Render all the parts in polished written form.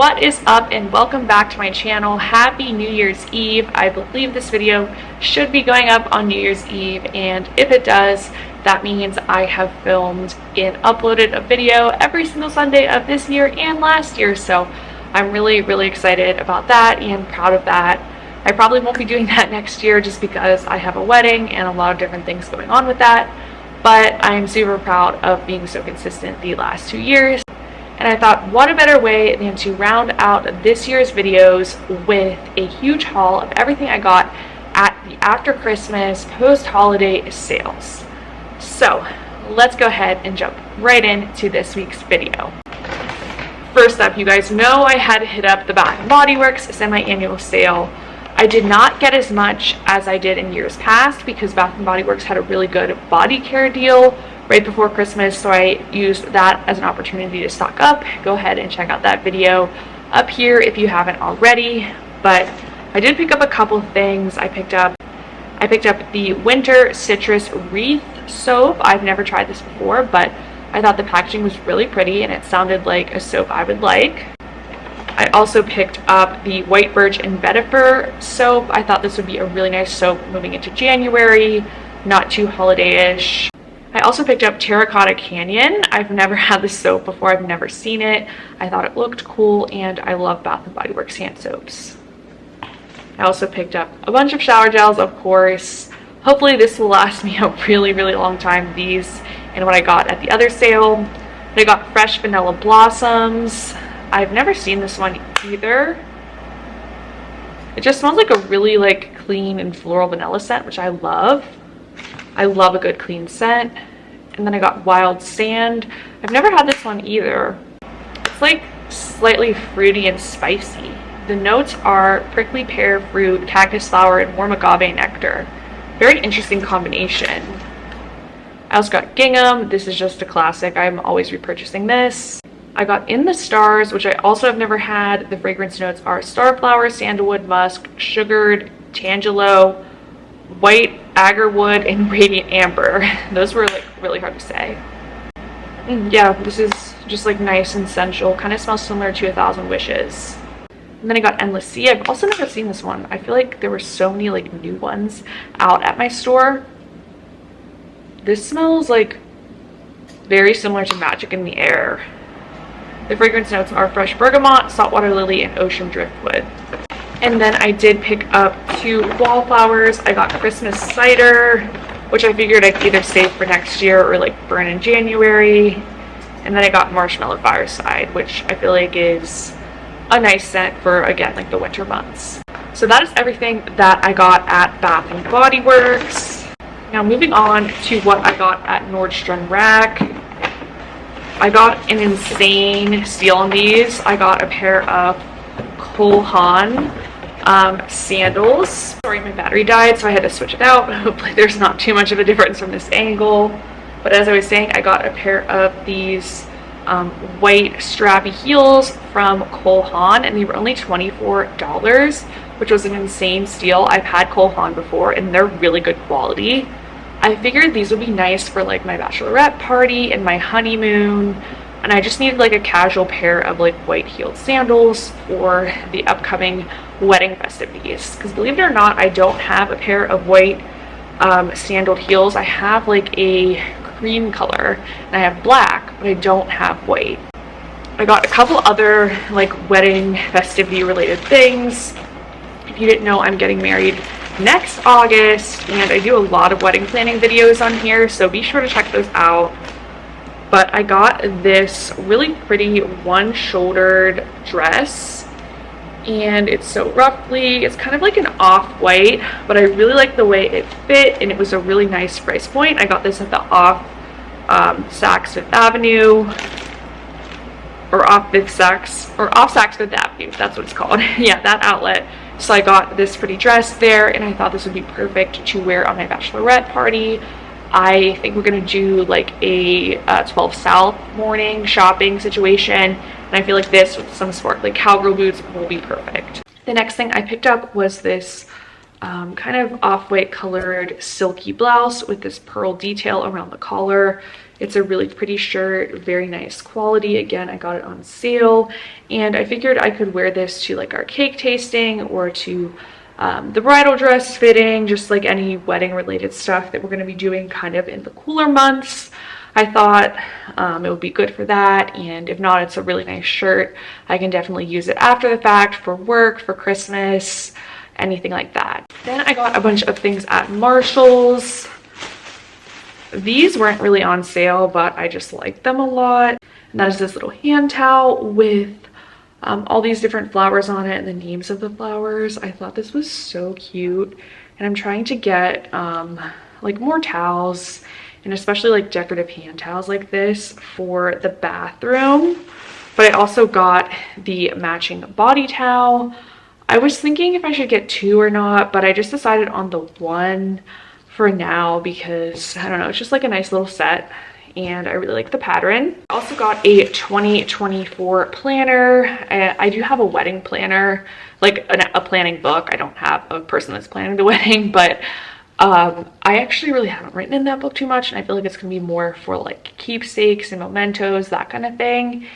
What is up, and welcome back to my channel. Happy New Year's Eve. I believe this video should be going up on New Year's Eve, and if it does, that means I have filmed and uploaded a video every single Sunday of this year and last year, so I'm really excited about that and proud of that. I probably won't be doing that next year just because I have a wedding and a lot of different things going on with that, but I'm super proud of being so consistent the last 2 years. And I thought, what a better way than to round out this year's videos with a huge haul of everything I got at the after Christmas post-holiday sales. So let's go ahead and jump right into this week's video. First up, you guys know I had to hit up the Bath & Body Works semi-annual sale. I did not get as much as I did in years past because Bath & Body Works had a really good body care deal right before Christmas, so I used that as an opportunity to stock up. Go ahead and check out that video up here if you haven't already. But I did pick up a couple things. I picked up the Winter Citrus Wreath soap. I've never tried this before, but I thought the packaging was really pretty and it sounded like a soap I would like. I also picked up the White Birch and Vetiver soap. I thought this would be a really nice soap moving into January, not too holiday-ish. I also picked up Terracotta Canyon. I've never had this soap before. I've never seen it. I thought it looked cool, and I love Bath & Body Works hand soaps. I also picked up a bunch of shower gels, of course. Hopefully this will last me a really long time, these and what I got at the other sale. I got Fresh Vanilla Blossoms. I've never seen this one either. It just smells like a really clean and floral vanilla scent, which I love. I love a good clean scent. And then I got Wild Sand. I've never had this one either. It's slightly fruity and spicy. The notes are prickly pear fruit, cactus flower, and warm agave nectar. Very interesting combination. I also got Gingham. This is just a classic. I'm always repurchasing this. I got In the Stars, which I also have never had. The fragrance notes are starflower, sandalwood, musk, sugared, tangelo, white agarwood, and radiant amber. Those were really hard to say. Yeah, this is just nice and sensual. Kind of smells similar to 1,000 Wishes. And then I got Endless Sea. I've also never seen this one. I feel like there were so many new ones out at my store. This smells very similar to Magic in the Air. The fragrance notes are fresh bergamot, saltwater lily, and ocean driftwood. And then I did pick up 2 wallflowers. I got Christmas cider, which I figured I could either save for next year or burn in January. And then I got Marshmallow Fireside, which I feel like is a nice scent for, again, the winter months. So that is everything that I got at Bath & Body Works. Now moving on to what I got at Nordstrom Rack. I got an insane steal on these. I got a pair of Cole Haan sandals. Sorry, my battery died, so I had to switch it out. Hopefully there's not too much of a difference from this angle. But as I was saying, I got a pair of these white strappy heels from Cole Haan, and they were only $24, which was an insane steal. I've had Cole Haan before, and they're really good quality. I figured these would be nice for my bachelorette party and my honeymoon, and I just needed a casual pair of white heeled sandals for the upcoming wedding festivities. Because believe it or not, I don't have a pair of white sandaled heels. I have a cream color and I have black, but I don't have white. I got a couple other wedding festivity related things. If you didn't know, I'm getting married next August, and I do a lot of wedding planning videos on here, so be sure to check those out. But I got this really pretty one-shouldered dress, and it's so ruffly. It's kind of an off-white, but I really like the way it fit, and it was a really nice price point. I got this at the off Saks Fifth Avenue, or off Saks Fifth Avenue, that's what it's called. Yeah, that outlet. So I got this pretty dress there, and I thought this would be perfect to wear on my bachelorette party. I think we're gonna do a 12 South morning shopping situation, and I feel like this with some sparkly cowgirl boots will be perfect. The next thing I picked up was this kind of off-white colored silky blouse with this pearl detail around the collar. It's a really pretty shirt, very nice quality. Again, I got it on sale, and I figured I could wear this to like our cake tasting or to the bridal dress fitting, just like any wedding related stuff that we're going to be doing kind of in the cooler months. I thought it would be good for that, and if not, it's a really nice shirt. I can definitely use it after the fact for work, for Christmas, anything like that. Then I got a bunch of things at Marshall's. These weren't really on sale, but I just liked them a lot. And that is this little hand towel with all these different flowers on it and the names of the flowers. I thought this was so cute, and I'm trying to get like more towels, and especially like decorative hand towels like this for the bathroom. But I also got the matching body towel. I was thinking if I should get two or not, but I just decided on the one for now because I don't know, it's just like a nice little set and I really like the pattern. I also got a 2024 planner. I do have a wedding planner, like a planning book. I don't have a person that's planning the wedding, but I actually really haven't written in that book too much, and I feel like it's gonna be more for like keepsakes and mementos, that kind of thing.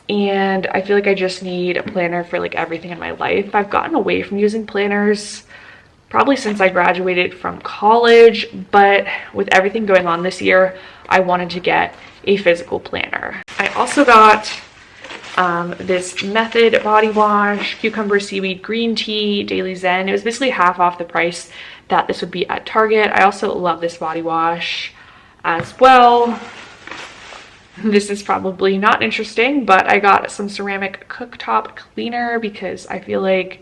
And I feel like I just need a planner for like everything in my life. I've gotten away from using planners probably since I graduated from college, but with everything going on this year, I wanted to get a physical planner. I also got this Method body wash, cucumber seaweed green tea, daily zen. It was basically half off the price that this would be at Target. I also love this body wash as well. This is probably not interesting, but I got some ceramic cooktop cleaner because I feel like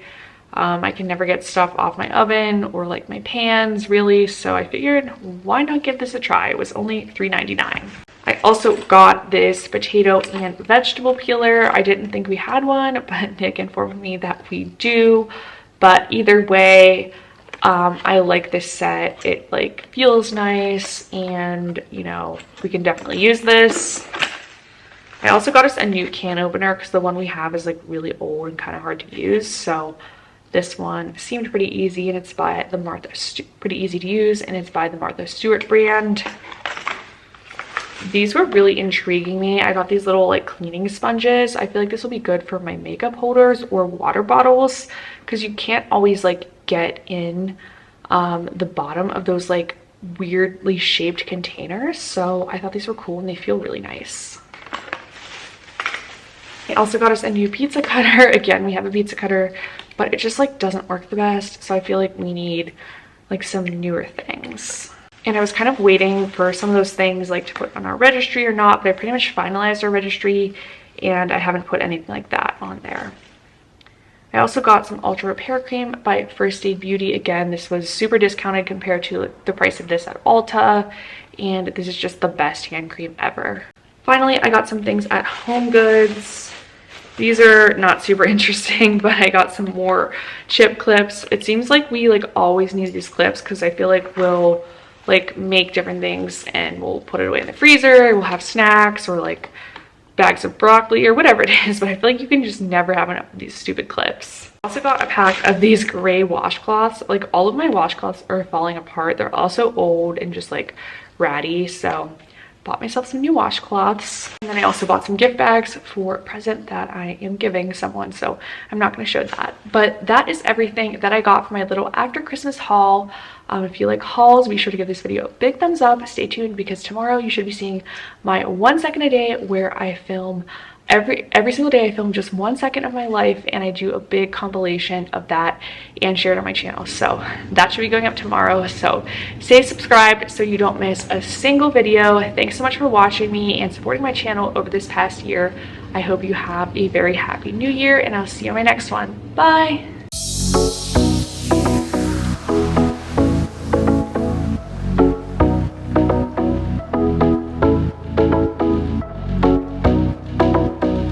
I can never get stuff off my oven or like my pans really, so I figured why not give this a try. It was only $3.99. I also got this potato and vegetable peeler. I didn't think we had one, but Nick informed me that we do. But either way, I like this set. It like feels nice, and you know, we can definitely use this. I also got us a new can opener because the one we have is like really old and kind of hard to use, so this one seemed pretty easy, and it's by the pretty easy to use, and it's by the Martha Stewart brand. These were really intriguing me. I got these little like cleaning sponges. I feel like this will be good for my makeup holders or water bottles because you can't always like get in the bottom of those like weirdly shaped containers. So I thought these were cool and they feel really nice. I also got us a new pizza cutter. Again, we have a pizza cutter, but it just like doesn't work the best. So I feel like we need like some newer things. And I was kind of waiting for some of those things like to put on our registry or not, but I pretty much finalized our registry and I haven't put anything like that on there. I also got some Ultra Repair Cream by First Aid Beauty. Again, this was super discounted compared to the price of this at Ulta, and this is just the best hand cream ever. Finally, I got some things at Homegoods. These are not super interesting, but I got some more chip clips. It seems like we like always need these clips because I feel like we'll like make different things and we'll put it away in the freezer, we'll have snacks or like bags of broccoli or whatever it is, but I feel like you can just never have enough of these stupid clips. I also got a pack of these gray washcloths. Like all of my washcloths are falling apart. They're also old and just like ratty, so bought myself some new washcloths. And then I also bought some gift bags for a present that I am giving someone, so I'm not going to show that. But that is everything that I got for my little after Christmas haul. If you like hauls, be sure to give this video a big thumbs up. Stay tuned because tomorrow you should be seeing my 1 second a day where I film every single day. I film just 1 second of my life and I do a big compilation of that and share it on my channel. So that should be going up tomorrow. So stay subscribed so you don't miss a single video. Thanks so much for watching me and supporting my channel over this past year. I hope you have a very happy new year and I'll see you on my next one. Bye.